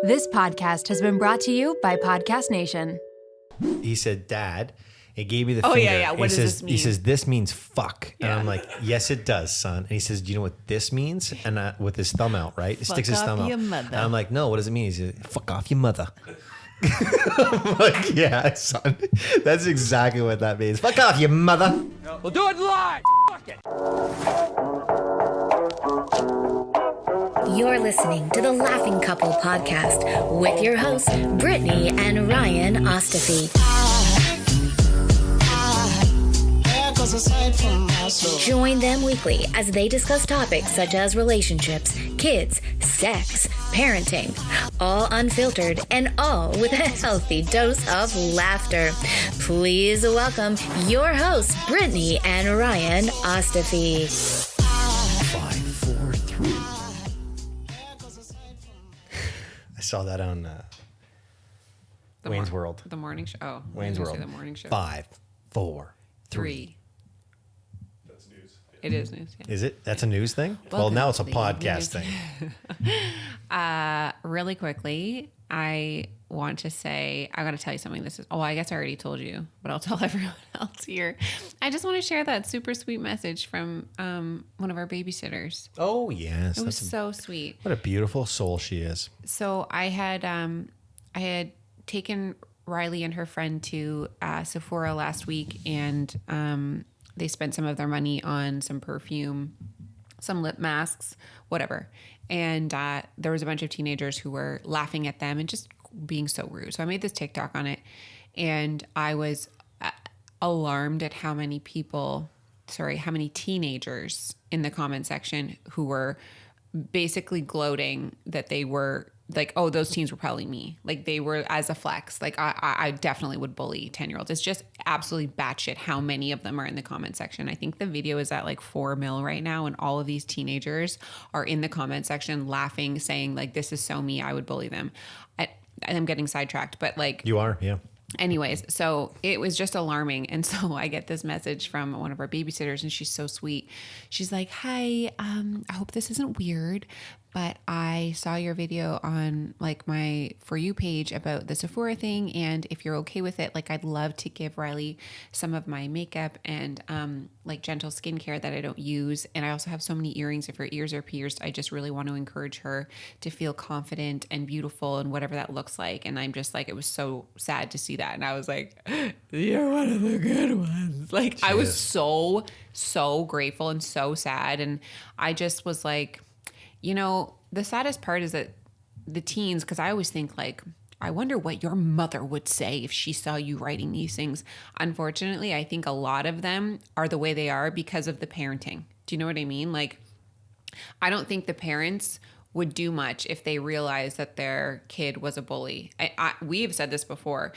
This podcast has been brought to you by Podcast Nation. He said, Dad, it gave me the Oh, finger. yeah. What does this mean? He says, this means fuck. And Yeah. I'm like, yes, it does, son. And he says, do you know what this means? And with his thumb out, right? He sticks his thumb out. your mother. And I'm like, no, what does it mean? He says, fuck off your mother. I'm like, yeah, son. That's exactly what that means. Fuck off your mother. We'll do it live. Fuck it. You're listening to the Laughing Couple podcast with your hosts, Brittany and Ryan Ostafy. Join them weekly as they discuss topics such as relationships, kids, sex, parenting, all unfiltered and all with a healthy dose of laughter. Please welcome your hosts, Brittany and Ryan Ostafy. 5, 4, 3. I saw that on Wayne's World. The morning show. Oh, Wayne's World. The morning show. 5, 4, 3. That's news. It is news. Yeah. Is it? That's a news thing? Well, Welcome now it's a to the podcast news. thing. Really quickly, I want to say, I got to tell you something. I guess I already told you, but I'll tell everyone else here. I just want to share that super sweet message from one of our babysitters. Oh, yes. It was so sweet. What a beautiful soul she is. So I had taken Riley and her friend to Sephora last week, and they spent some of their money on some perfume, some lip masks, whatever. And there was a bunch of teenagers who were laughing at them and just being so rude. So I made this TikTok on it, and I was alarmed at how many teenagers in the comment section who were basically gloating that they were like, oh, those teens were probably me. Like, they were as a flex. Like, I definitely would bully 10-year-olds. It's just absolutely batshit how many of them are in the comment section. I think the video is at like 4 mil right now, and all of these teenagers are in the comment section laughing, saying like, this is so me, I would bully them. I'm getting sidetracked, but like... You are? Yeah. Anyways, so it was just alarming. And so I get this message from one of our babysitters, and she's so sweet. She's like, hi, I hope this isn't weird, but I saw your video on like my For You page about the Sephora thing. And if you're okay with it, like, I'd love to give Riley some of my makeup and like gentle skincare that I don't use. And I also have so many earrings. If her ears are pierced, I just really want to encourage her to feel confident and beautiful and whatever that looks like. And I'm just like, it was so sad to see that. And I was like, you're one of the good ones. Like, I was so grateful and so sad. And I just was like, you know, the saddest part is that the teens, because I always think like, I wonder what your mother would say if she saw you writing these things. Unfortunately, I think a lot of them are the way they are because of the parenting. Do you know what I mean? Like, I don't think the parents would do much if they realized that their kid was a bully. We have said this before.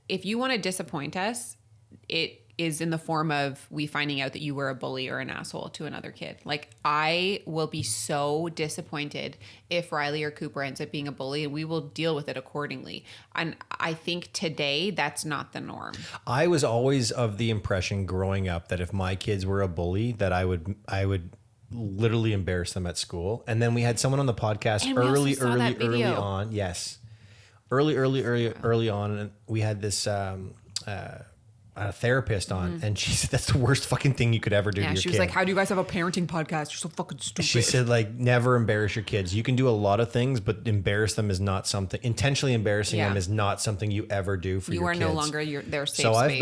If you want to disappoint us, it is in the form of we finding out that you were a bully or an asshole to another kid. Like, I will be so disappointed if Riley or Cooper ends up being a bully, and we will deal with it accordingly. And I think today that's not the norm. I was always of the impression growing up that if my kids were a bully, that I would literally embarrass them at school. And then we had someone on the podcast early on. Yes. Early on. And we had this, a therapist on, and she said that's the worst fucking thing you could ever do to your kid. She was like, how do you guys have a parenting podcast? You're so fucking stupid. She said, like, never embarrass your kids. You can do a lot of things, but embarrass them is not something, intentionally embarrassing them is not something you ever do for your kids. You are no longer their safe space. So I've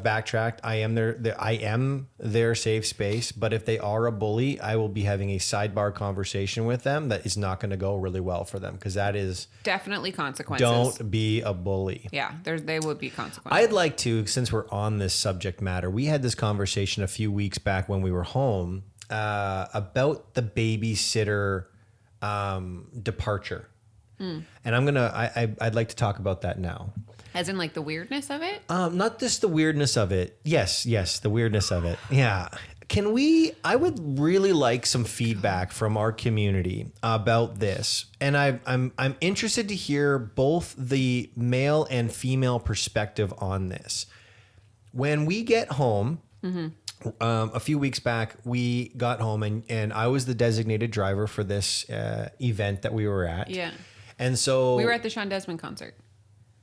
backtracked. I am their safe space, but if they are a bully, I will be having a sidebar conversation with them that is not going to go really well for them, because that is definitely consequences. Don't be a bully. Yeah, they would be consequences. I'd like to, since we're on this subject matter, we had this conversation a few weeks back when we were home about the babysitter departure. And I'd like to talk about that now. As in, like, the weirdness of it? Not just the weirdness of it. Yes, the weirdness of it. Yeah. I would really like some feedback from our community about this. And I'm interested to hear both the male and female perspective on this. When we get home, a few weeks back, we got home and I was the designated driver for this event that we were at. Yeah. And so We were at the Sean Desmond concert.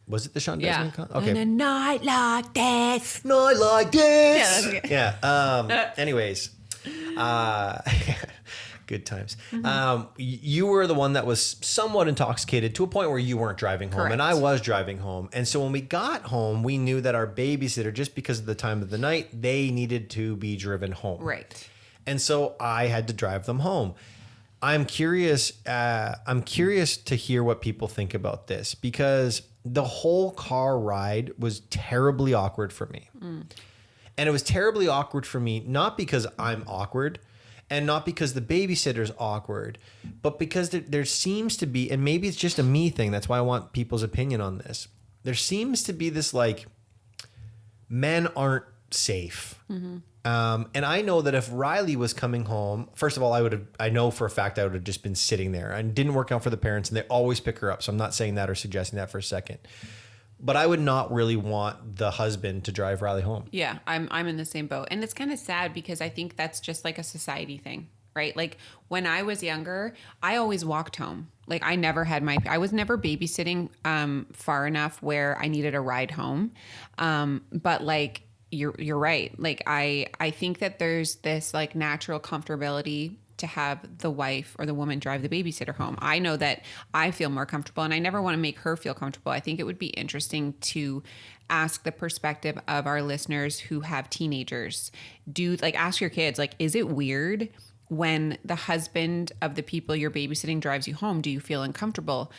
Was it the Sean Yeah. Desmond? Okay. On a night like this. Night like this. Yeah, that's good. Yeah. Anyways, good times. You were the one that was somewhat intoxicated to a point where you weren't driving home, Correct. and I was driving home. And so when we got home, we knew that our babysitter, just because of the time of the night, they needed to be driven home. Right. And so I had to drive them home. I'm curious to hear what people think about this, because the whole car ride was terribly awkward for me. And it was terribly awkward for me, not because I'm awkward and not because the babysitter's awkward, but because there seems to be, and maybe it's just a me thing, that's why I want people's opinion on this. There seems to be this like, men aren't safe. And I know that if Riley was coming home, first of all, I know for a fact I would have just been sitting there, and didn't work out for the parents, and they always pick her up. So I'm not saying that or suggesting that for a second, but I would not really want the husband to drive Riley home. Yeah, I'm in the same boat. And it's kind of sad because I think that's just like a society thing, right? Like when I was younger, I always walked home. Like I was never babysitting far enough where I needed a ride home. But like you're right. Like I think that there's this like natural comfortability to have the wife or the woman drive the babysitter home. I know that I feel more comfortable, and I never want to make her feel comfortable. I think it would be interesting to ask the perspective of our listeners who have teenagers. Ask your kids, like, is it weird when the husband of the people you're babysitting drives you home? Do you feel uncomfortable?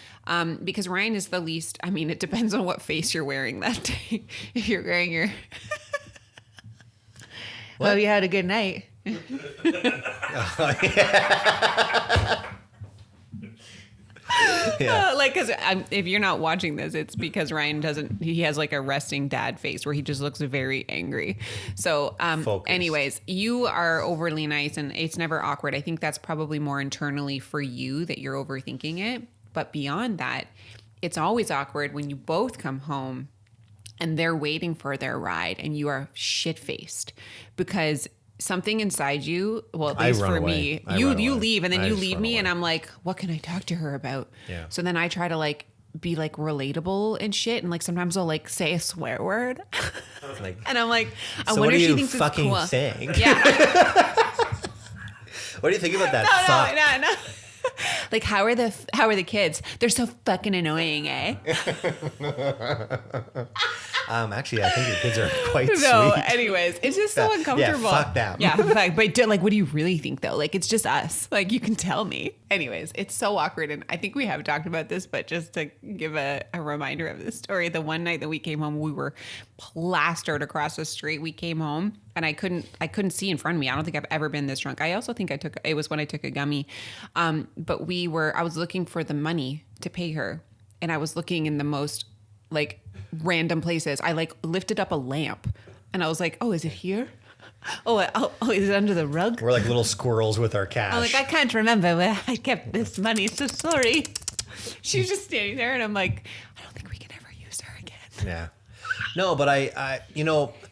Because Ryan is the least, I mean, it depends on what face you're wearing that day. If you're wearing your, well, you had a good night. Yeah. Because if you're not watching this, it's because Ryan he has like a resting dad face where he just looks very angry. So anyways, you are overly nice and it's never awkward. I think that's probably more internally for you that you're overthinking it. But beyond that, it's always awkward when you both come home and they're waiting for their ride and you are shit-faced because something inside you, well, at least for me, you leave and then you leave me and I'm like, what can I talk to her about? Yeah. So then I try to like be like relatable and shit. And like sometimes I'll like say a swear word. Like, and I'm like, I so wonder what if are she you thinks fucking it's cool. saying? Yeah. What do you think about that? No. Like, how are the kids? They're so fucking annoying, eh? Actually, I think your kids are quite No, sweet. anyways, it's just so uncomfortable. Yeah, fuck them. Yeah, fuck. But like, what do you really think though? Like, it's just us. Like, you can tell me. Anyways, it's so awkward. And I think we have talked about this, but just to give a reminder of this story, the one night that we came home, we were plastered across the street. We came home and I couldn't see in front of me. I don't think I've ever been this drunk. I also think it was when I took a gummy. But I was looking for the money to pay her. And I was looking in the most like random places. I like lifted up a lamp and I was like, oh, is it here? Oh, is it under the rug? We're like little squirrels with our cash. I'm like, I can't remember where I kept this money. So sorry. She was just standing there and I'm like, I don't think we can ever use her again. Yeah. No, but I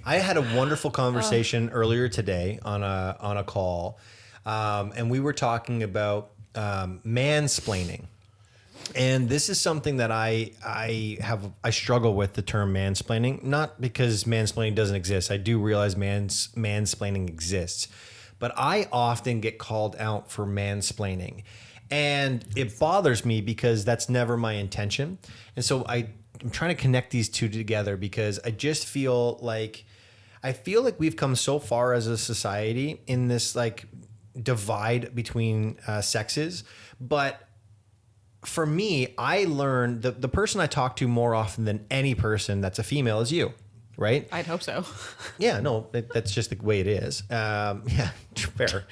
had a wonderful conversation earlier today on a call. And we were talking about mansplaining. And this is something that I struggle with, the term mansplaining, not because mansplaining doesn't exist. I do realize mansplaining exists, but I often get called out for mansplaining, and it bothers me because that's never my intention. And so I'm trying to connect these two together because I just feel like we've come so far as a society in this like divide between sexes, but for me, I learned the person I talk to more often than any person that's a female is you, right? I'd hope so. Yeah, no, that's just the way it is. Yeah, fair.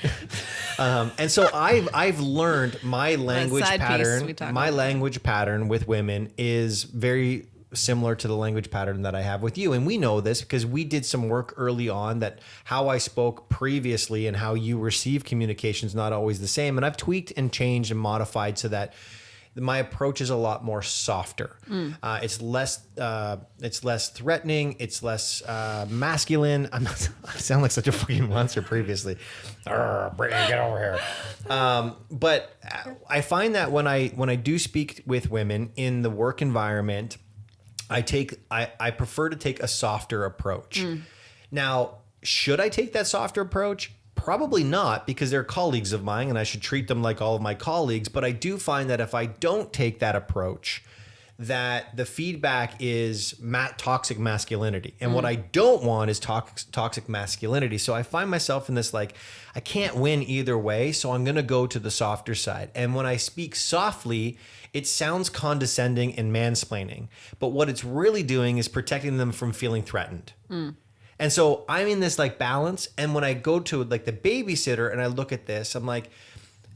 And so I've learned my language pattern. My language pattern with women is very similar to the language pattern that I have with you. And we know this because we did some work early on that how I spoke previously and how you receive communication is not always the same. And I've tweaked and changed and modified so that my approach is a lot more softer. It's less threatening. It's less masculine. I sound like such a fucking monster previously. Get over here. But I find that when I do speak with women in the work environment, I prefer to take a softer approach. Now, should I take that softer approach? Probably not, because they're colleagues of mine and I should treat them like all of my colleagues. But I do find that if I don't take that approach, that the feedback is toxic masculinity. And what I don't want is toxic masculinity. So I find myself in this, like, I can't win either way. So I'm going to go to the softer side. And when I speak softly, it sounds condescending and mansplaining. But what it's really doing is protecting them from feeling threatened. And so I'm in this like balance. And when I go to like the babysitter and I look at this, I'm like,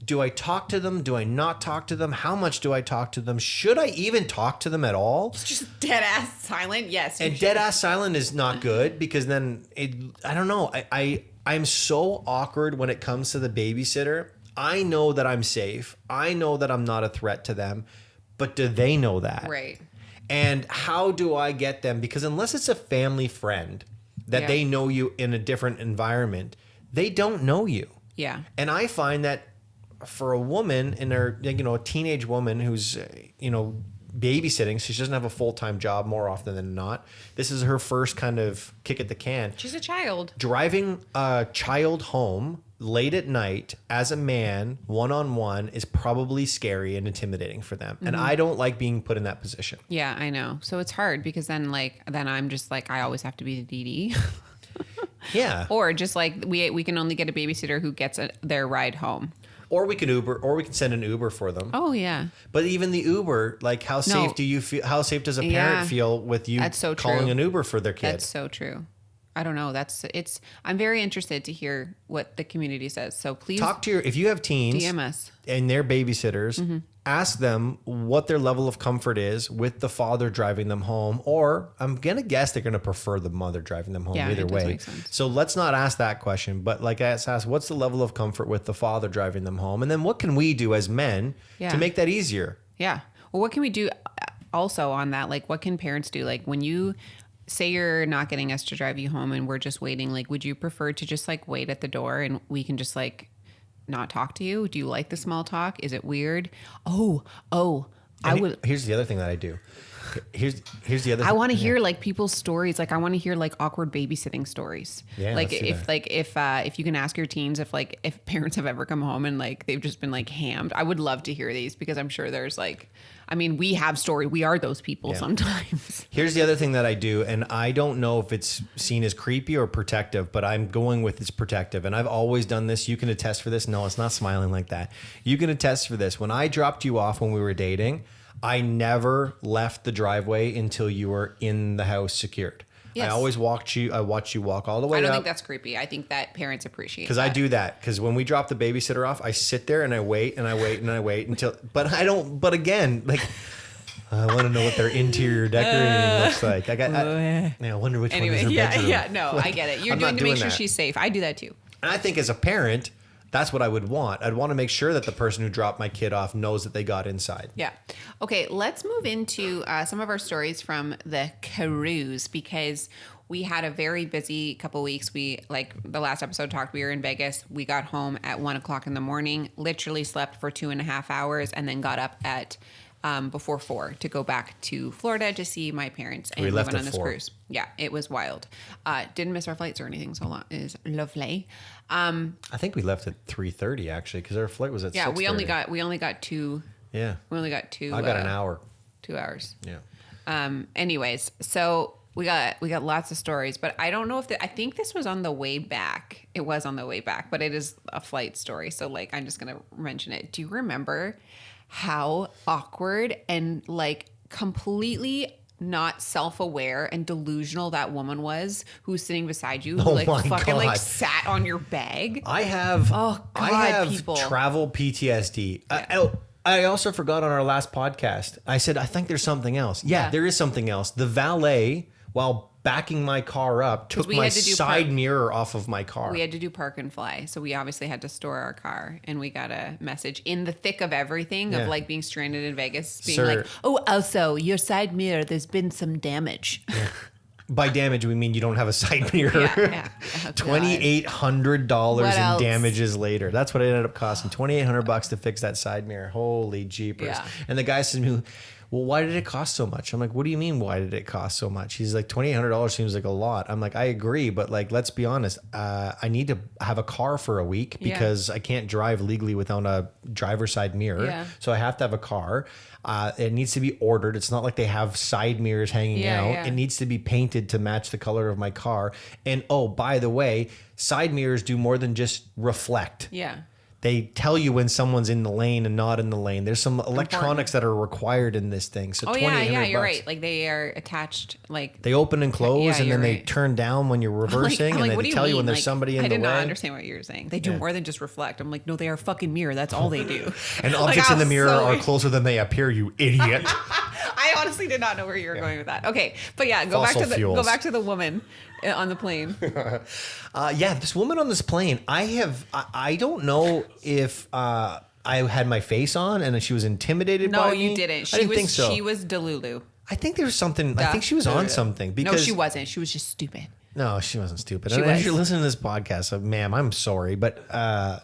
do I talk to them? Do I not talk to them? How much do I talk to them? Should I even talk to them at all? Just dead ass silent. Yes. And dead ass silent is not good, because then I don't know. I'm so awkward when it comes to the babysitter. I know that I'm safe. I know that I'm not a threat to them, but do they know that? Right. And how do I get them? Because unless it's a family friend that they know you in a different environment, they don't know you. Yeah. And I find that for a woman in her, a teenage woman who's, babysitting, so she doesn't have a full-time job more often than not. This is her first kind of kick at the can. She's a child. Driving a child home late at night as a man, one-on-one, is probably scary and intimidating for them. And I don't like being put in that position. Yeah, I know. So it's hard because then I'm just like, I always have to be the DD. Yeah. Or just like we can only get a babysitter who gets their ride home. Or we can Uber, or we can send an Uber for them. Oh yeah. But even the Uber, like how safe do you feel? How safe does a parent feel with you calling an Uber for their kid? That's so true. I don't know. I'm very interested to hear what the community says. So please if you have teens, DM us. And they're babysitters, ask them what their level of comfort is with the father driving them home. Or I'm going to guess they're going to prefer the mother driving them home either way. Make sense. So let's not ask that question, but like ask what's the level of comfort with the father driving them home? And then what can we do as men to make that easier? Yeah. Well, what can we do also on that? Like, what can parents do? Like when you say you're not getting us to drive you home and we're just waiting, like, would you prefer to just like wait at the door and we can just like not talk to you? Do you like the small talk? Is it weird? Here's the other thing that I do. Here's the other thing. I want to hear like people's stories. Like I want to hear like awkward babysitting stories. Yeah, like if you can ask your teens if parents have ever come home and like they've just been like hammed. I would love to hear these because I'm sure there's we have story. We are those people sometimes. Here's the other thing that I do, and I don't know if it's seen as creepy or protective, but I'm going with it's protective. And I've always done this. You can attest for this. No, it's not smiling like that. You can attest for this. When I dropped you off when we were dating, I never left the driveway until you were in the house secured. Yes. I always watched you walk all the way up. I don't think that's creepy. I think that parents appreciate that. Because I do that. Because when we drop the babysitter off, I sit there and I wait and I wait and I wait until... But again, like... I want to know what their interior decorating looks like. I wonder which one is her bedroom. Yeah, no, I get it. You're doing to make sure she's safe. I do that too. And I think as a parent... That's what I would want. I'd want to make sure that the person who dropped my kid off knows that they got inside. Yeah. Okay, let's move into some of our stories from the cruise because we had a very busy couple weeks. We, like the last episode talked, we were in Vegas. We got home at 1:00 in the morning, literally slept for 2.5 hours, and then got up at before 4 to go back to Florida to see my parents. And we went on this cruise. Yeah, it was wild. Didn't miss our flights or anything, so is lovely. I think we left at 3:30 actually, because our flight was at 6:30. Yeah, we only got two. Yeah, we only got two. I got an hour. 2 hours. Yeah. Anyways, so we got lots of stories, but I don't know I think this was on the way back. It was on the way back, but it is a flight story, so like I'm just gonna mention it. Do you remember how awkward and like completely not self-aware and delusional that woman was who was sitting beside you, who like sat on your bag? I have people. Travel PTSD. Yeah. I also forgot on our last podcast, I said, I think there's something else. Yeah, there is something else. The valet while backing my car up, took we my had to do side mirror off of my car. We had to do park and fly. So we obviously had to store our car, and we got a message in the thick of everything Yeah. of like being stranded in Vegas, being Sir. like, oh, also your side mirror, there's been some damage. By damage, we mean you don't have a side mirror. Yeah. Oh, God. $2,800 What in else? damages later. That's what it ended up costing. $2,800 to fix that side mirror. Holy jeepers. Yeah. And the guy said to me, well, why did it cost so much? I'm like, what do you mean, why did it cost so much? He's like, $2,800 seems like a lot. I'm like, I agree, but like, let's be honest. I need to have a car for a week because I can't drive legally without a driver's side mirror. Yeah. So I have to have a car. It needs to be ordered. It's not like they have side mirrors hanging out. Yeah. It needs to be painted to match the color of my car. And oh, by the way, side mirrors do more than just reflect. Yeah. They tell you when someone's in the lane and not in the lane. There's some electronics that are required in this thing. So Oh yeah, you're $2,800. right. Like they are attached. Like They open and close, Yeah, and you're then they right. turn down when you're reversing, I'm like, and what they do you tell you when mean? there's Like, somebody in I the did way. not understand what you were saying. They do more than just reflect. I'm like, no, they are fucking mirror. That's all they do. And Like, objects I in the was mirror so- are closer than they appear, you idiot. I honestly did not know where you were going with that. Okay, but yeah, go Fossil fuels. back to the woman on the plane. Yeah, this woman on this plane, I don't know if I had my face on and she was intimidated by No, me. you didn't. I didn't think so. She was Delulu. I think there was something. I think she was on something. Because No, she wasn't. She was just stupid. No, she wasn't stupid. She And was. If you're listening to this podcast, ma'am, I'm sorry, but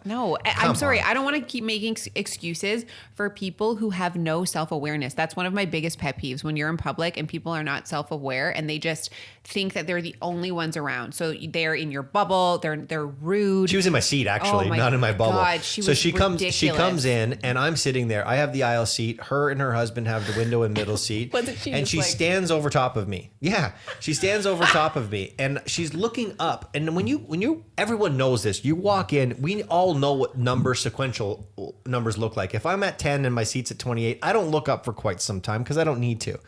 No, I'm sorry. I don't want to keep making excuses for people who have no self-awareness. That's one of my biggest pet peeves when you're in public and people are not self-aware and they just think that they're the only ones around. So they're in your bubble. They're rude. she was in my seat actually, Oh my not in my bubble. God, so was she comes ridiculous. in and I'm sitting there. I have the aisle seat. Her and her husband have the window and middle seat. Wasn't she and just she like- stands over top of me. Yeah, she stands over top of me and she's looking up. And when you everyone knows this. You walk in, we all know what sequential numbers look like. If I'm at 10 and my seat's at 28, I don't look up for quite some time because I don't need to.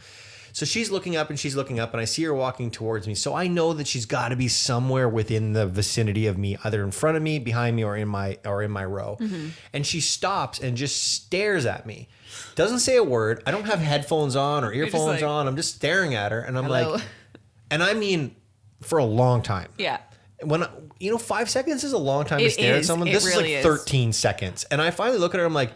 So she's looking up and I see her walking towards me. So I know that she's got to be somewhere within the vicinity of me, either in front of me, behind me, or in my row. Mm-hmm. And she stops and just stares at me. Doesn't say a word. I don't have headphones on or earphones like, on. I'm just staring at her and I'm Hello. like, and I mean, for a long time. Yeah. When 5 seconds is a long time to It stare at is. someone. It This really is is. like 13 seconds. And I finally look at her. I'm like,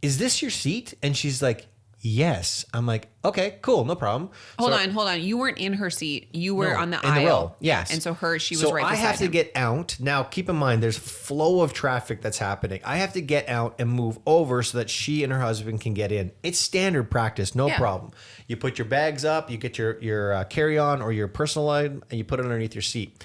is this your seat? And she's like, yes. I'm like, okay, cool. No problem. Hold So- on. You weren't in her seat. You were No, on the in aisle. the row. Yes. And so she was so right I beside have to him. get out. Now, keep in mind, there's flow of traffic that's happening. I have to get out and move over so that she and her husband can get in. It's standard practice, no Yeah. problem. You put your bags up, you get your carry-on or your personal item, and you put it underneath your seat.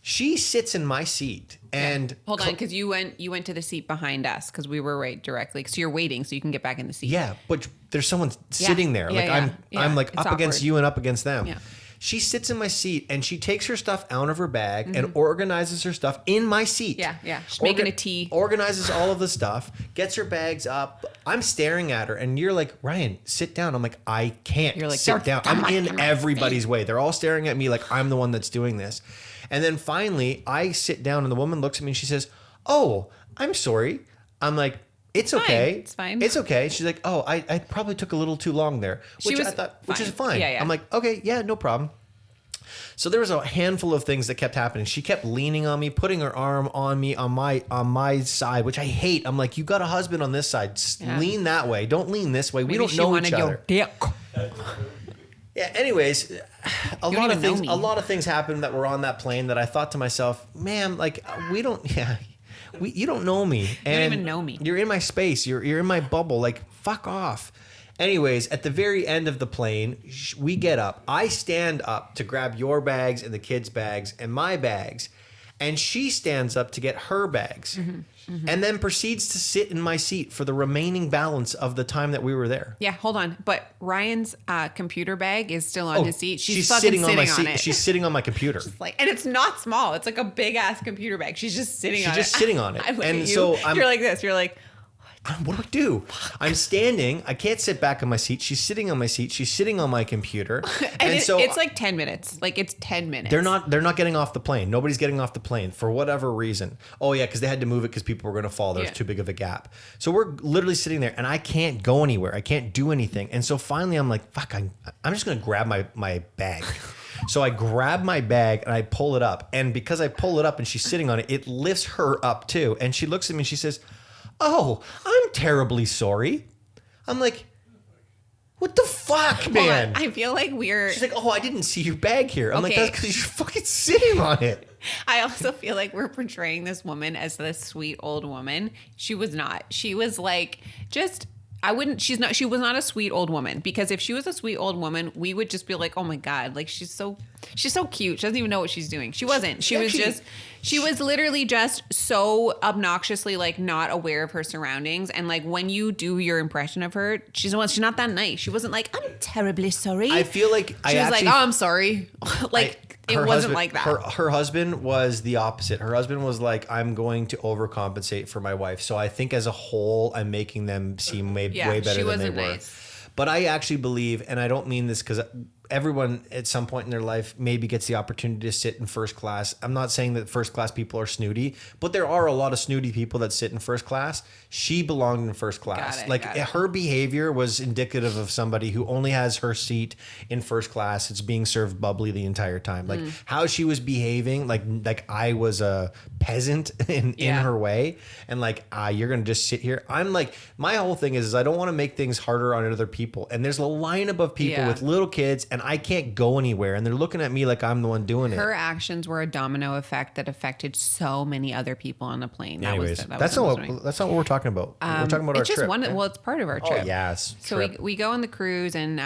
She sits in my seat and Hold on, because you went to the seat behind us because we were right directly. So you're waiting so you can get back in the seat. yeah, but there's someone sitting there. Yeah, Like yeah. Yeah, I'm like it's up against awkward. you and up against them. Yeah. She sits in my seat and she takes her stuff out of her bag and organizes her stuff in my seat. Mm-hmm. Yeah. She's making a tea. Organizes all of the stuff, gets her bags up. I'm staring at her and you're like, Ryan, sit down. I'm like, I can't You're like, sit "Don't down. I'm come in in my everybody's way. They're all staring at me like I'm the one that's doing this. And then finally I sit down and the woman looks at me and she says, oh, I'm sorry. I'm like, it's Fine. okay. It's fine. It's okay. She's like, oh, I probably took a little too long there, which I thought, which is fine. Yeah, yeah. I'm like, okay, yeah, no problem. So there was a handful of things that kept happening. She kept leaning on me, putting her arm on me on my side, which I hate. I'm like, you got a husband on this side. Yeah. Lean that way. Don't lean this way. Maybe we don't she know wanted each other. your dick. Yeah. Anyways, a don't lot of even know things. me. A lot of things happened that were on that plane that I thought to myself, ma'am, like we don't. Yeah. You don't know me. And even know me. You're in my space. You're in my bubble. Like, fuck off. Anyways, at the very end of the plane, we get up. I stand up to grab your bags and the kids' bags and my bags. And she stands up to get her bags. And then proceeds to sit in my seat for the remaining balance of the time that we were there. Yeah, hold on. But Ryan's computer bag is still on his seat. She's fucking sitting on my on seat. it. She's sitting on my computer. Like, and it's not small. It's like a big ass computer bag. She's just sitting on it. She's just sitting on it. I look And at you. so You're like this. You're like, What do I do? I'm standing. I can't sit back on my seat. She's sitting on my seat. She's sitting on my computer. and so it's like 10 minutes. Like it's 10 minutes. they're not getting off the plane. Nobody's getting off the plane for whatever reason. Oh yeah, because they had to move it because people were going to fall. There's Yeah. too big of a gap. So we're literally sitting there, and I can't go anywhere. I can't do anything. And so finally, I'm like, fuck. I'm just going to grab my bag. So I grab my bag and I pull it up. And because I pull it up and she's sitting on it, it lifts her up too. And she looks at me and she says, "Oh, I'm terribly sorry." I'm like, what the fuck, man? I feel like we're... She's like, "Oh, I didn't see your bag here." I'm like, Okay. "That's because you're fucking sitting on it." I also feel like we're portraying this woman as this sweet old woman. She was not. She was like just... she was not a sweet old woman, because if she was a sweet old woman, we would just be like, "Oh my God, like she's so cute. She doesn't even know what she's doing." She wasn't. She was literally just so obnoxiously like not aware of her surroundings. And like when you do your impression of her, she's not that nice. She wasn't like, "I'm terribly sorry." I feel like she was like, "Oh, I'm sorry." It wasn't husband, like that. Her husband was the opposite. Her husband was like, "I'm going to overcompensate for my wife." So I think as a whole, I'm making them seem way better than they were. Nice. But I actually believe, and I don't mean this because everyone at some point in their life maybe gets the opportunity to sit in first class. I'm not saying that first class people are snooty, but there are a lot of snooty people that sit in first class. She belonged in first class. Her behavior was indicative of somebody who only has her seat in first class. It's being served bubbly the entire time. Like how she was behaving, like I was a peasant in her way. And like, you're going to just sit here. I'm like, my whole thing is I don't want to make things harder on other people. And there's a lineup of people with little kids and I can't go anywhere. And they're looking at me like I'm the one doing it. Her actions were a domino effect that affected so many other people on the plane. Anyways, that's not what we're talking about. We're talking about our trip. It's part of our trip. Oh, yes. So we go on the cruise, and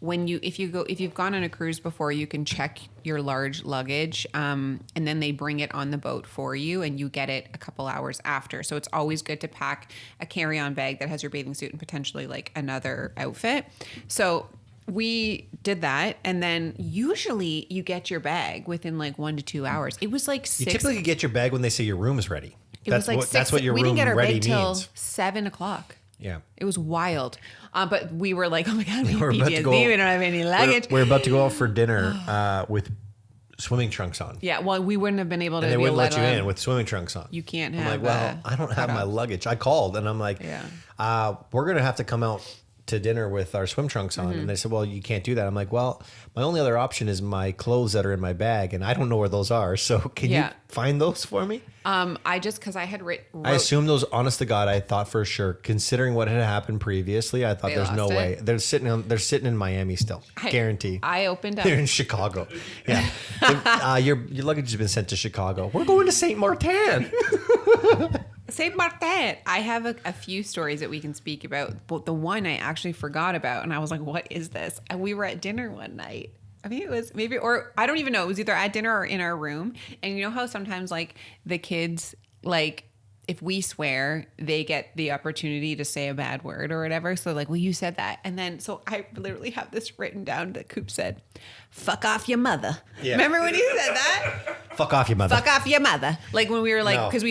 if you've gone on a cruise before, you can check your large luggage, and then they bring it on the boat for you, and you get it a couple hours after. So it's always good to pack a carry-on bag that has your bathing suit and potentially like another outfit. So we did that, and then usually you get your bag within like 1 to 2 hours. It was like 6. You typically get your bag when they say your room is ready. That's what your we room didn't get our ready bag till means. 7:00. Yeah. It was wild. But we were like, "Oh my God, we have We're about to PTSD. go- We don't have any luggage." We're about to go out for dinner with swimming trunks on. Yeah, well, we wouldn't have been able to. And they wouldn't let you in with swimming trunks on. You can't have. I'm like, well, I don't have my luggage. I called and I'm like, we're going to have to come out to dinner with our swim trunks on. And they said, well, you can't do that. I'm like, well, my only other option is my clothes that are in my bag and I don't know where those are. So can you find those for me? Because I had I assume those, honest to God, I thought for sure, considering what had happened previously, I thought there's no way. They're sitting in Miami still. Guarantee. I opened up. They're in Chicago. Yeah. Your luggage has been sent to Chicago. We're going to St. Martin. Saint Martin. I have a few stories that we can speak about, but the one I actually forgot about, and I was like, "What is this?" And we were at dinner one night. I mean, it was or I don't even know. It was either at dinner or in our room. And you know how sometimes like the kids, like if we swear, they get the opportunity to say a bad word or whatever. So like, well, you said that. And then, so I literally have this written down that Coop said, "Fuck off your mother." Yeah. Remember when he said that? Fuck off your mother. Fuck off your mother. Like when we were like, because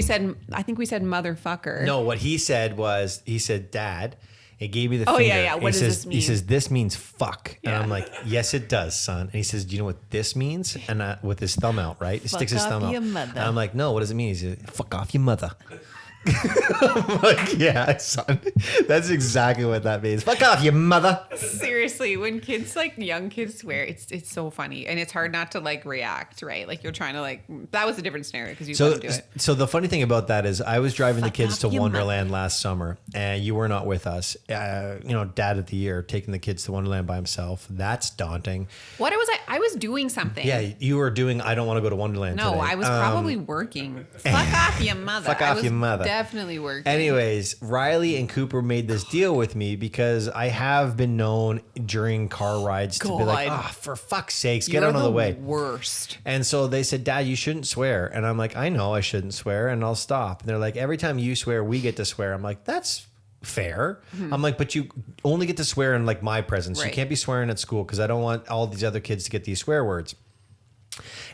I think we said motherfucker. No, what he said was, he said, "Dad." It gave me the finger. finger. What does this mean? He says, "This means fuck." And I'm like, "Yes, it does, son." And he says, "Do you know what this means?" And with his thumb out, right? He sticks his thumb out. Your mother. And I'm like, "No, what does it mean?" He says, "Fuck off your mother." I'm like, "Yeah, son. That's exactly what that means. Fuck off your mother." Seriously, when kids, like young kids swear, it's so funny. And it's hard not to like react, right? Like you're trying to like, that was a different scenario because you wouldn't do it. So the funny thing about that is I was driving the kids to Wonderland last summer and you were not with us. Dad of the year, taking the kids to Wonderland by himself. That's daunting. What was I? I was doing something. Yeah, you were doing, I don't want to go to Wonderland No, today. I was probably working. Fuck off your mother. Fuck off your mother. Definitely working. Anyways, Riley and Cooper made this deal with me because I have been known during car rides to be like, "Oh, for fuck's sakes, get out of the way." Worst. And so they said, "Dad, you shouldn't swear." And I'm like, "I know I shouldn't swear and I'll stop." And they're like, "Every time you swear, we get to swear." I'm like, "That's fair." I'm like, "But you only get to swear in like my presence. You can't be swearing at school because I don't want all these other kids to get these swear words."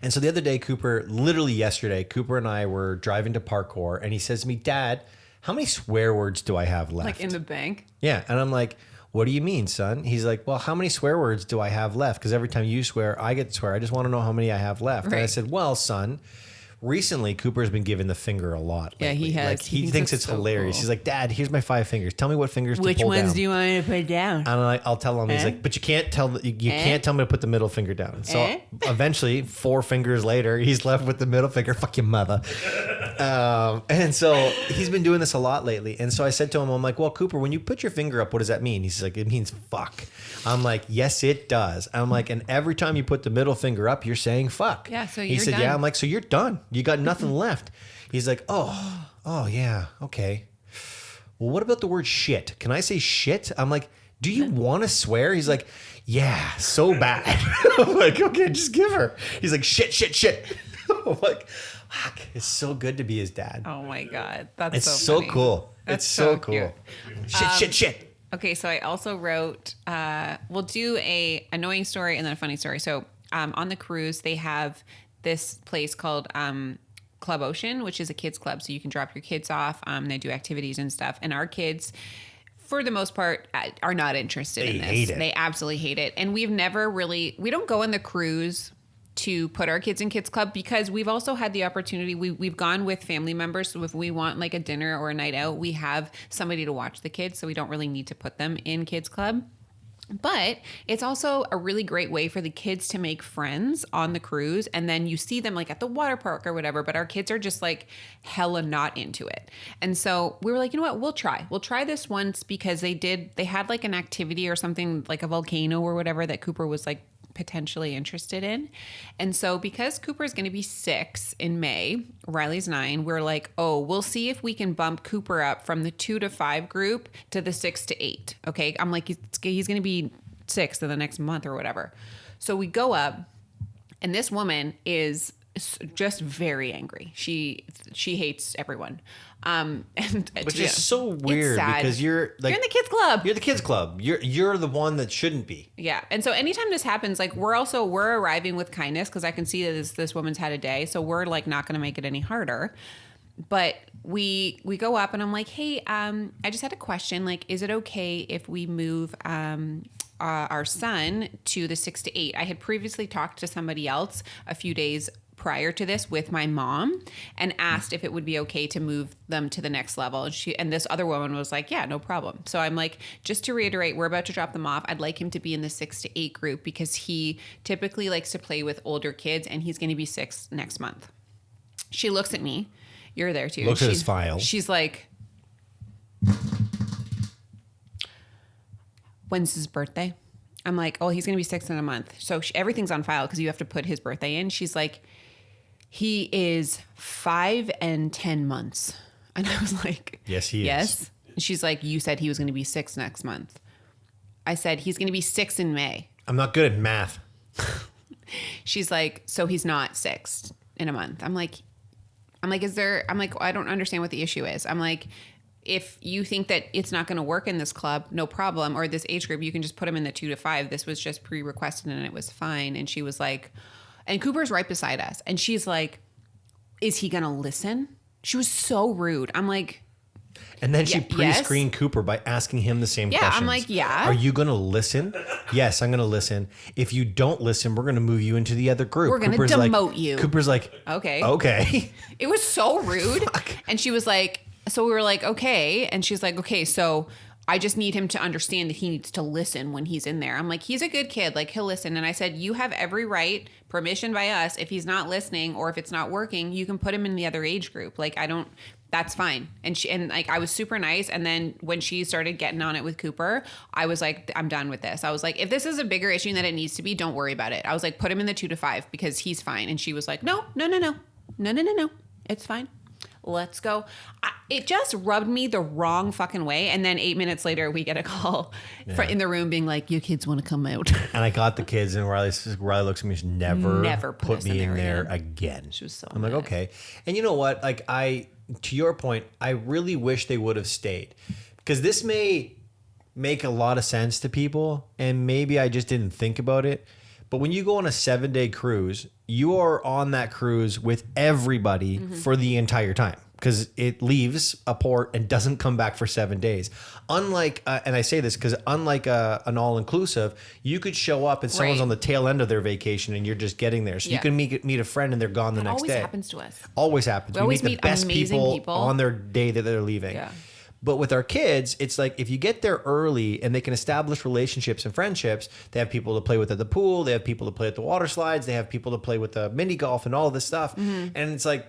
And so the other day, literally yesterday, Cooper and I were driving to Parkour and he says to me, "Dad, how many swear words do I have left?" Like in the bank? Yeah. And I'm like, "What do you mean, son?" He's like, "Well, how many swear words do I have left? Because every time you swear, I get to swear. I just want to know how many I have left." Right. And I said, "Well, son, recently Cooper's been given the finger a lot. Yeah, lately. he has. Like, he thinks it's so hilarious. cool. He's like, Dad, here's my 5 fingers. Tell me what fingers Which to pull down. ones do you want me to put down? And I'll tell him. He's like, but you can't tell you can't tell me to put the middle finger down. So eventually, 4 fingers later, he's left with the middle finger. Fuck your mother. And so he's been doing this a lot lately. And so I said to him, I'm like, well, Cooper, when you put your finger up, what does that mean? He's like, it means fuck. I'm like, yes, it does. I'm like, and every time you put the middle finger up, you're saying fuck. Yeah, so he you're said, done. yeah. I'm like, so you're done. You got nothing left. He's like, oh yeah, okay. Well, what about the word shit? Can I say shit? I'm like, do you want to swear? He's like, yeah, so bad. I'm like, okay, just give her. He's like, shit. I'm like, fuck, it's so good to be his dad. Oh my God. That's It's so funny. cool. That's it's so cute. cool. Shit. Okay, so I also wrote, we'll do a annoying story and then a funny story. So on the cruise, they have this place called Club Ocean, which is a kids club. So you can drop your kids off. They do activities and stuff. And our kids, for the most part, are not interested in this. Hate it. They absolutely hate it. And we don't go on the cruise to put our kids in kids club because we've also had the opportunity. We've gone with family members. So if we want like a dinner or a night out, we have somebody to watch the kids. So we don't really need to put them in kids club. But it's also a really great way for the kids to make friends on the cruise. And then you see them like at the water park or whatever, but our kids are just like hella not into it. And so we were like, you know what, we'll try this once because they had like an activity or something like a volcano or whatever that Cooper was like potentially interested in. And so because Cooper is going to be 6 in May, Riley's 9, we're like, oh, we'll see if we can bump Cooper up from the 2 to 5 group to the 6 to 8. Okay. I'm like, he's going to be 6 in the next month or whatever. So we go up and this woman is just very angry. She hates everyone. Which is so weird because you're like, you're in the kids club. You're the kids club. You're the one that shouldn't be. Yeah. And so anytime this happens, like we're arriving with kindness because I can see that this woman's had a day. So we're like not going to make it any harder. But we go up and I'm like, hey, I just had a question. Like, is it okay if we move our son to the 6 to 8? I had previously talked to somebody else a few days prior to this with my mom and asked if it would be okay to move them to the next level. And this other woman was like, yeah, no problem. So I'm like, just to reiterate, we're about to drop them off. I'd like him to be in the 6 to 8 group because he typically likes to play with older kids and he's going to be 6 next month. She looks at me. You're there too. Looks at his file. She's like, when's his birthday? I'm like, oh, he's going to be 6 in a month. So everything's on file because you have to put his birthday in. She's like, he is 5 and 10 months. And I was like, yes, he is. Yes. She's like, you said he was going to be 6 next month. I said, he's going to be 6 in May. I'm not good at math. She's like, so he's not 6 in a month. I'm like, I don't understand what the issue is. I'm like, if you think that it's not going to work in this club, no problem. Or this age group, you can just put him in the 2 to 5. This was just pre-requested and it was fine. And she was like, and Cooper's right beside us. And she's like, is he going to listen? She was so rude. I'm like, and then she pre-screened Cooper by asking him the same questions. I'm like, yeah. Are you going to listen? Yes, I'm going to listen. If you don't listen, we're going to move you into the other group. We're going to demote you. Cooper's like, okay. It was so rude. Fuck. And she was like, so we were like, okay. And she's like, okay, so I just need him to understand that he needs to listen when he's in there. I'm like, he's a good kid. Like, he'll listen. And I said, you have every right, permission by us. If he's not listening or if it's not working, you can put him in the other age group. Like, that's fine. And like, I was super nice. And then when she started getting on it with Cooper, I was like, I'm done with this. I was like, if this is a bigger issue than it needs to be, don't worry about it. I was like, put him in the 2 to 5 because he's fine. And she was like, no. It's fine. Let's go. It just rubbed me the wrong fucking way. And then 8 minutes later, we get a call in the room being like, your kids want to come out. and I got the kids and Riley looks at me, she's never put me in there again. She was so I'm mad. like, okay. And you know what? Like to your point, I really wish they would have stayed because this may make a lot of sense to people. And maybe I just didn't think about it. But when you go on a 7-day cruise, you are on that cruise with everybody for the entire time. because it leaves a port and doesn't come back for 7 days. Unlike, and I say this because unlike an all-inclusive, you could show up and someone's Right. on the tail end of their vacation and you're just getting there. So you Yeah. can meet a friend and they're gone the next always day. happens to us. Always happens. We always meet the meet best amazing people. on their day that they're leaving. Yeah. But with our kids, it's like if you get there early and they can establish relationships and friendships, they have people to play with at the pool, they have people to play at the water slides, they have people to play with the mini golf and all of this stuff. Mm-hmm. And it's like,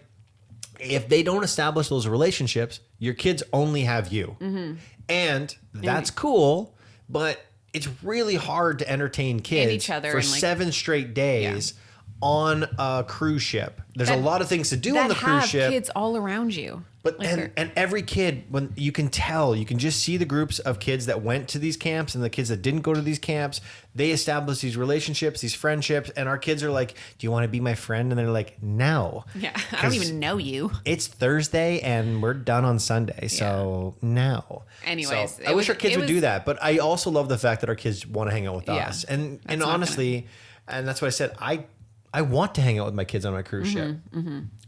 if they don't establish those relationships, your kids only have you. Mm-hmm. And that's cool, but it's really hard to entertain kids each other for and, like- 7 straight days on a cruise ship. There's a lot of things to do on the cruise have ship. kids all around you. But Like and every kid, when you can tell, you can just see the groups of kids that went to these camps and the kids that didn't go to these camps. They establish these relationships, these friendships, and our kids are like, "Do you want to be my friend?" And they're like, "No." Yeah, I don't even know you. It's Thursday and we're done on Sunday, so no. Anyways, So I wish our kids it would do was- that, but I also love the fact that our kids want to hang out with Yeah, us. And that's not honestly, and that's what I said. I want to hang out with my kids on my cruise ship.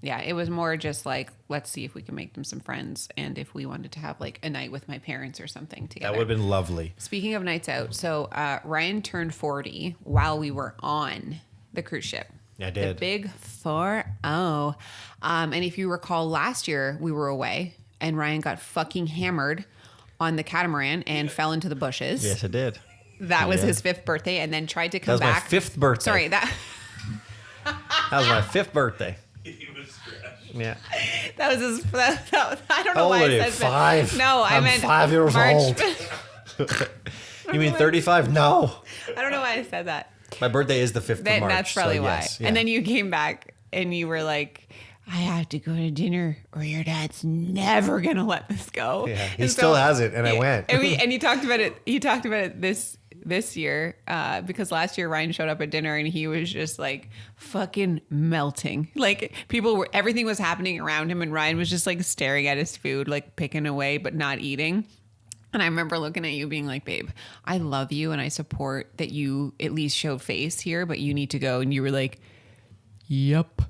Yeah, it was more just like, let's see if we can make them some friends, and if we wanted to have like a night with my parents or something together. That would have been lovely. Speaking of nights out, so Ryan turned 40 while we were on the cruise ship. I did. The big 4-0. And if you recall, last year we were away, and Ryan got fucking hammered on the catamaran and fell into the bushes. Yes, I did. That was Yeah. his 5th birthday, and then tried to That come was back. my 5th birthday. Sorry, that That was my 5th birthday. He was trash. Yeah. that was his. I don't know How why old are I you? said 5? No, I I'm meant 5 years March. old. You mean 35? No. I don't know why I said that. My birthday is the 5th of Then March. that's probably so why. yes, yeah. And then you came back and you were like, I have to go to dinner or your dad's never gonna let this go. Yeah, he And still hasn't, and I went. And you talked about it. You talked about it this year because last year Ryan showed up at dinner and he was just like fucking melting. Like everything was happening around him, and Ryan was just like staring at his food, like picking away but not eating. And I remember looking at you being like, babe, I love you and I support that you at least show face here, but you need to go. And you were like, yep.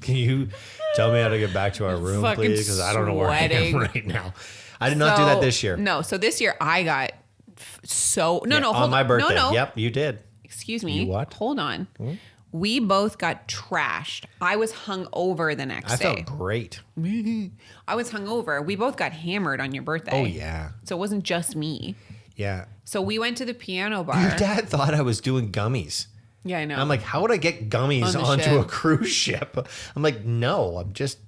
Can you tell me how to get back to our room, Fucking please? Because I don't know where I am sweating. right now. I did not do that this year. No. So this year I got no, Yeah, hold on my birthday. No. Yep, you did. Excuse me. You what? Hold on. We both got trashed. I was hungover the next I day. felt great. I was hungover. We both got hammered on your birthday. Oh, yeah. So it wasn't just me. Yeah. So we went to the piano bar. Your dad thought I was doing gummies. Yeah, I know. I'm like, how would I get gummies On the onto ship. a cruise ship? I'm like, no, I'm just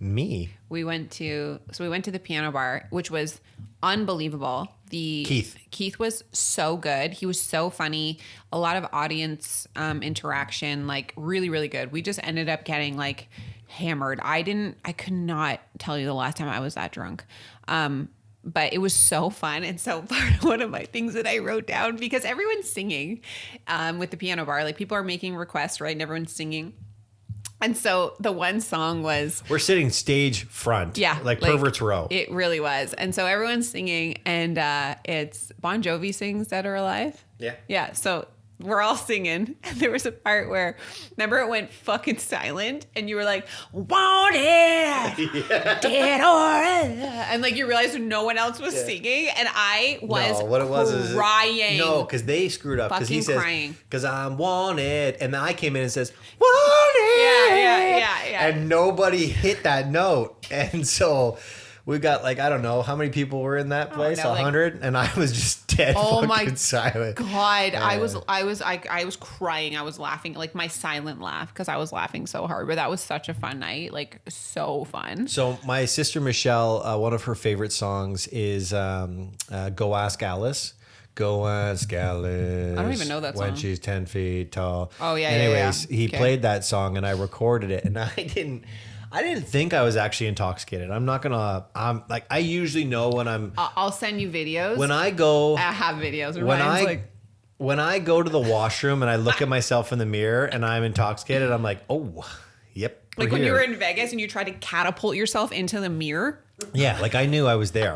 me. we went to the piano bar, which was unbelievable. Keith was so good. He was so funny. A lot of audience interaction, like really, really good. We just ended up getting like hammered. I could not tell you the last time I was that drunk. But it was so fun. And so part of one of my things that I wrote down, because everyone's singing with the piano bar, like people are making requests, right? And everyone's singing. And so the one song was, We're sitting stage front. yeah, Like Pervert's Row. It really was. And so everyone's singing, and it's Bon Jovi sings Dead or Alive. Yeah. Yeah. So we're all singing. And there was a part where, remember, it went fucking silent, and you were like, want it, dead or alive. And like you realized no one else was singing, and I was No, what it was is crying. no, because they screwed up. Because he Fucking says, crying. because I'm wanted, and then I came in and says, wanted. Yeah. And nobody hit that note, and so we got like I don't know how many people were in that place, know, like- 100, and I was just dead Oh fucking my silent. God, I was crying. I was laughing, like my silent laugh, because I was laughing so hard. But that was such a fun night, like so fun. So my sister Michelle, one of her favorite songs is "Go Ask Alice." Go ask Alice. I don't even know that when song. she's 10 feet tall. Oh, yeah, Anyways, yeah. he Okay. played that song and I recorded it, and I didn't think I was actually intoxicated. I'm not gonna. I'm like I usually know when I'm. I'll send you videos. When I go. I have videos. Where When Ryan's like, when I go to the washroom and I look at myself in the mirror and I'm intoxicated, I'm like, oh, yep. like we're when you here. were in Vegas and you tried to catapult yourself into the mirror. Yeah, like I knew I was there.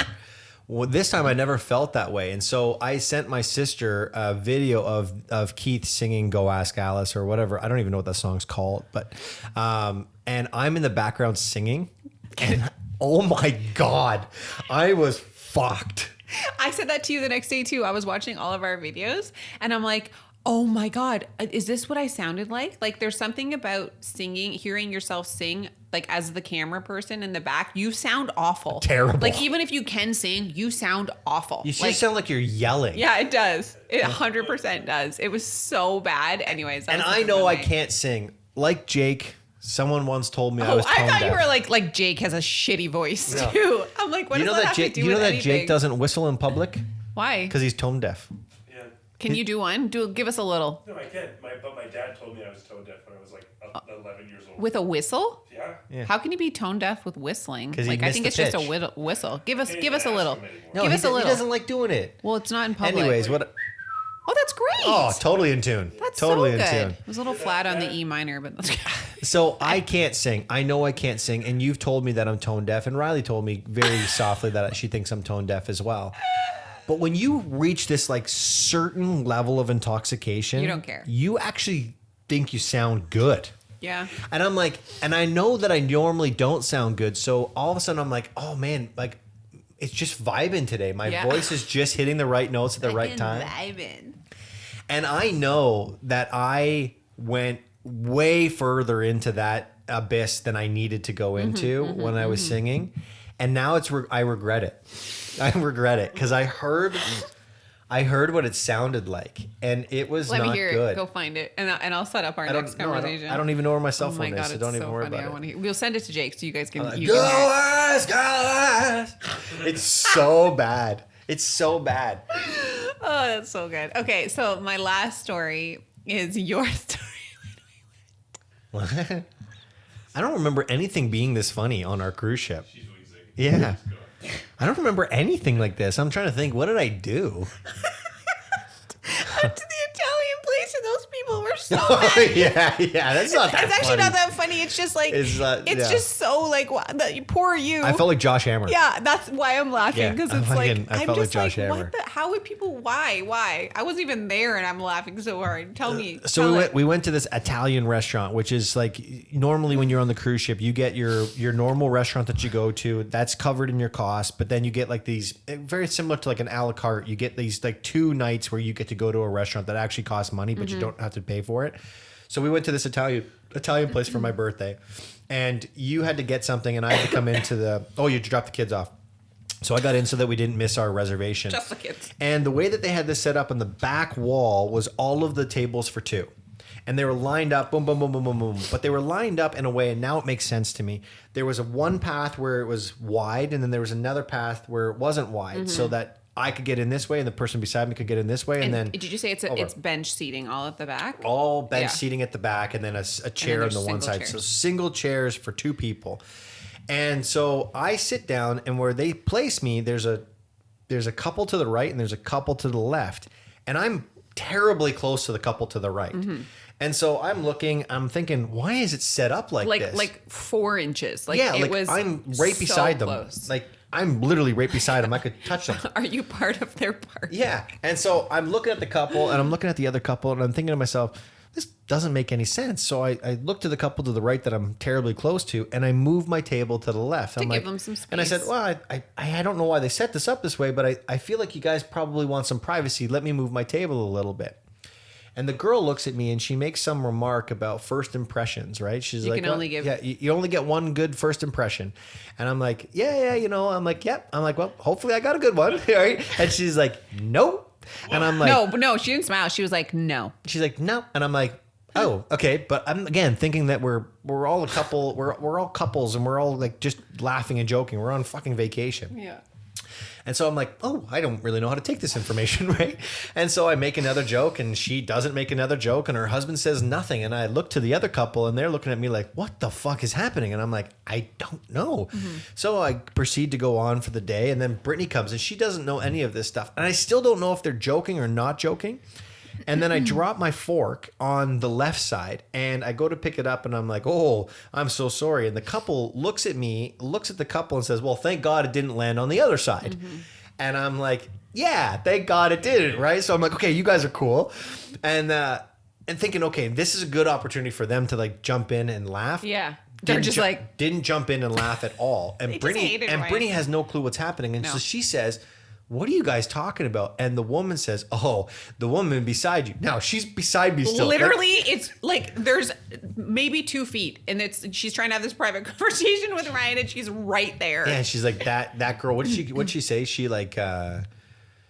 Well, this time I never felt that way. And so I sent my sister a video of Keith singing Go Ask Alice or whatever. I don't even know what that song's called, but and I'm in the background singing. And oh my God, I was fucked. I said that to you the next day too. I was watching all of our videos and I'm like, oh my God, is this what I sounded like? Like there's something about singing, hearing yourself sing, like as the camera person in the back, you sound awful. Terrible. Like even if you can sing, you sound awful. You just sound like you're yelling. Yeah, it does. It 100% does. It was so bad. Anyways. And I know I can't sing. Like Jake, someone once told me I was tone I thought deaf. you were like Jake has a shitty voice too. I'm like, what does that have to do you know with that anything? Jake doesn't whistle in public? Why? Because he's tone deaf. Yeah. Can you do one? Give us a little. No, I can't. But my dad told me I was tone deaf when I was like 11 years old. With a whistle? Yeah. How can you be tone deaf with whistling? 'Cause he Like I missed think the it's just a pitch. whistle. Give us a little. No, Give us a little. He doesn't like doing it. Well, it's not in public. Anyways, what? Oh, that's great. Oh, totally in tune. That's totally so in good. tune. It was a little flat on the E minor, but that's good. So I can't sing. I know I can't sing, and you've told me that I'm tone deaf, and Riley told me very softly that she thinks I'm tone deaf as well. But when you reach this like certain level of intoxication, You don't care. You actually think you sound good. Yeah. And I'm like, and I know that I normally don't sound good. So all of a sudden I'm like, oh man, like it's just vibing today. My voice is just hitting the right notes at the right time. Vibing. And I know that I went way further into that abyss than I needed to go into when I was singing. And now I regret it. I regret it because I heard what it sounded like, and it was Let not me hear good. it. Go find it, and I'll set up our next No, conversation. I don't even know where my cell Oh phone my God, is, so it's don't so even worry funny. about it. We'll send it to Jake so you guys can. You Go can hear it. us, go us. It's so bad. It's so bad. Oh, that's so good. Okay, so my last story is your story. What? I don't remember anything being this funny on our cruise ship. She's wheezing. Yeah. I don't remember anything like this. I'm trying to think, what did I do? Up to the Italian place, and those people were so Oh, mad. yeah. That's not that It's actually funny. not that funny. It's just like It's yeah. just so like poor you. I felt like Josh Hammer. Yeah, that's why I'm laughing Yeah, because I it's fucking- like I I'm felt just like Josh like, Hammer. what the? How would people? Why? I wasn't even there, and I'm laughing so hard. Tell me. So tell we went to this Italian restaurant, which is like normally when you're on the cruise ship, you get your normal restaurant that you go to. That's covered in your cost, but then you get like these very similar to like an a la carte. You get these like 2 nights where you get to go to a restaurant that actually costs money, but you don't have to pay for it. So we went to this Italian place for my birthday, and you had to get something, and I had to come into the. Oh, you dropped the kids off. So I got in so that we didn't miss our reservation. Just the kids. And the way that they had this set up on the back wall was all of the tables for 2. And they were lined up, boom, boom, boom, boom, boom, boom. But they were lined up in a way, and now it makes sense to me. There was one path where it was wide, and then there was another path where it wasn't wide, so that I could get in this way, and the person beside me could get in this way, and then did you say it's bench seating all at the back? all bench Yeah. seating at the back, and then a chair on there's the one single side. chairs. So single chairs for 2 people. And so I sit down, and where they place me, there's a couple to the right and there's a couple to the left, and I'm terribly close to the couple to the right. And so I'm thinking, why is it set up like this? Like 4 inches. Like yeah, it like was I'm right so beside them. close. Like I'm literally right beside them. I could touch them. Are you part of their party? Yeah. And so I'm looking at the couple, and I'm looking at the other couple, and I'm thinking to myself, this doesn't make any sense. So I look to the couple to the right that I'm terribly close to, and I move my table to the left. I'm give like, them some space. And I said, well, I don't know why they set this up this way, but I feel like you guys probably want some privacy. Let me move my table a little bit. And the girl looks at me, and she makes some remark about first impressions, right? She's You like, can only give- yeah, you only get one good first impression. And I'm like, yeah, I'm like, yep. I'm like, well, hopefully I got a good one, right? And she's like, nope. And I'm like, No, she didn't smile. She was like, no. she's like, no. And I'm like, oh, okay. But I'm again thinking that we're all a couple, we're all couples, and we're all like just laughing and joking. We're on fucking vacation. Yeah. And so I'm like, oh, I don't really know how to take this information, right? And so I make another joke, and she doesn't make another joke, and her husband says nothing. And I look to the other couple, and they're looking at me like, what the fuck is happening? And I'm like, I don't know. So I proceed to go on for the day, and then Brittany comes, and she doesn't know any of this stuff. And I still don't know if they're joking or not joking. And then I drop my fork on the left side, and I go to pick it up, and I'm like, oh, I'm so sorry. And the couple looks at me, looks at the couple, and says, well, thank God it didn't land on the other side. And I'm like, yeah, thank God it didn't, right? So I'm like, okay, you guys are cool. And thinking, okay, this is a good opportunity for them to like jump in and laugh. Yeah. They're just like didn't jump in and laugh at all. And Brittany has no clue what's happening. And so she says, what are you guys talking about? And the woman says, oh, the woman beside you. Now she's beside me still. Literally, it's like there's maybe 2 feet, and she's trying to have this private conversation with Ryan, and she's right there. Yeah, she's like that girl. What'd she say? She like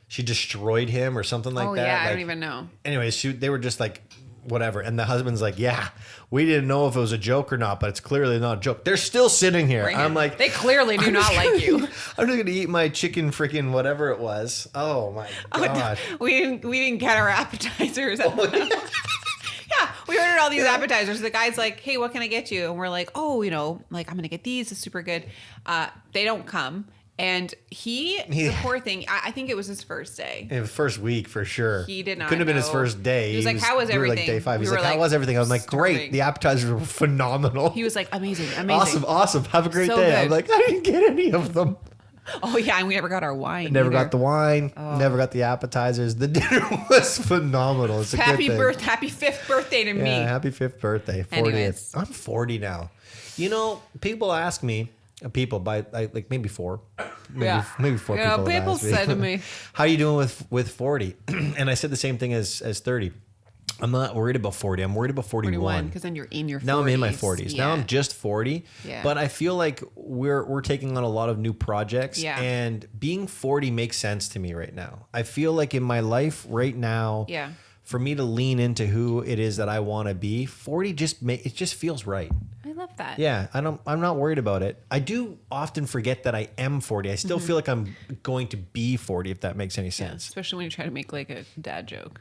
she destroyed him or something like that. Oh yeah, like, I don't even know. Anyways, they were just like whatever, and the husband's like, yeah, we didn't know if it was a joke or not, but it's clearly not a joke. They're still sitting here. I'm like, they clearly do not like you. I'm just gonna eat my chicken freaking whatever it was. Oh my god. We didn't get our appetizers. Yeah, we ordered all these appetizers. The guy's like, hey, what can I get you? And we're like, oh, like I'm gonna get these. It's super good. They don't come. And the poor thing, I think it was his first day. It was first week for sure. He did not Couldn't have been his first day. He was like, how was everything? We were like day 5. He's like, how was everything? I was like, great. The appetizers were phenomenal. He was like, amazing. Awesome. Have a great day. Good. I'm like, I didn't get any of them. Oh yeah, and we never got our wine. Never got the wine. Oh. Never got the appetizers. The dinner was phenomenal. It's a happy good thing. Happy 5th birthday to me. Yeah, happy 5th birthday. 40th. Anyways. I'm 40 now. People ask me. People by like maybe 4, maybe 4 people. People said to me, "How you doing with 40?" And I said the same thing as 30. I'm not worried about 40. I'm worried about 41 because then you're in your 40s. Now I'm in my 40s. Yeah. Now I'm just 40. Yeah. But I feel like we're taking on a lot of new projects. Yeah. And being 40 makes sense to me right now. I feel like in my life right now. Yeah. For me to lean into who it is that I want to be, 40 it just feels right. I love that. Yeah, I'm not worried about it. I do often forget that I am 40. I still feel like I'm going to be 40, if that makes any sense. Yeah, especially when you try to make like a dad joke.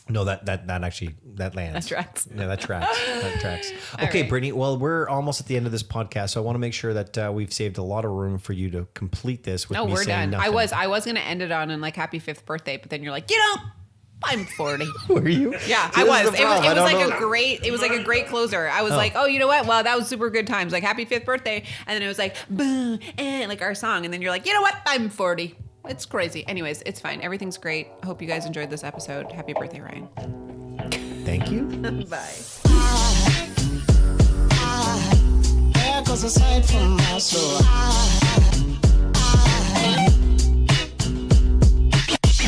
No, that actually lands. That tracks. Yeah, that tracks. That tracks. Okay, right. Brittany. Well, we're almost at the end of this podcast, so I want to make sure that we've saved a lot of room for you to complete this with me we're saying done. nothing. I was gonna end it on like happy 5th birthday, but then you're like, I'm 40. Were you? Yeah, See, I was. It was like a great closer. I was like, oh, you know what? Well, that was super good times. Like happy 5th birthday. And then it was like, boom, and like our song. And then you're like, you know what? I'm 40. It's crazy. Anyways, it's fine. Everything's great. I hope you guys enjoyed this episode. Happy birthday, Ryan. Thank you. Bye. Here goes a sight from my soul.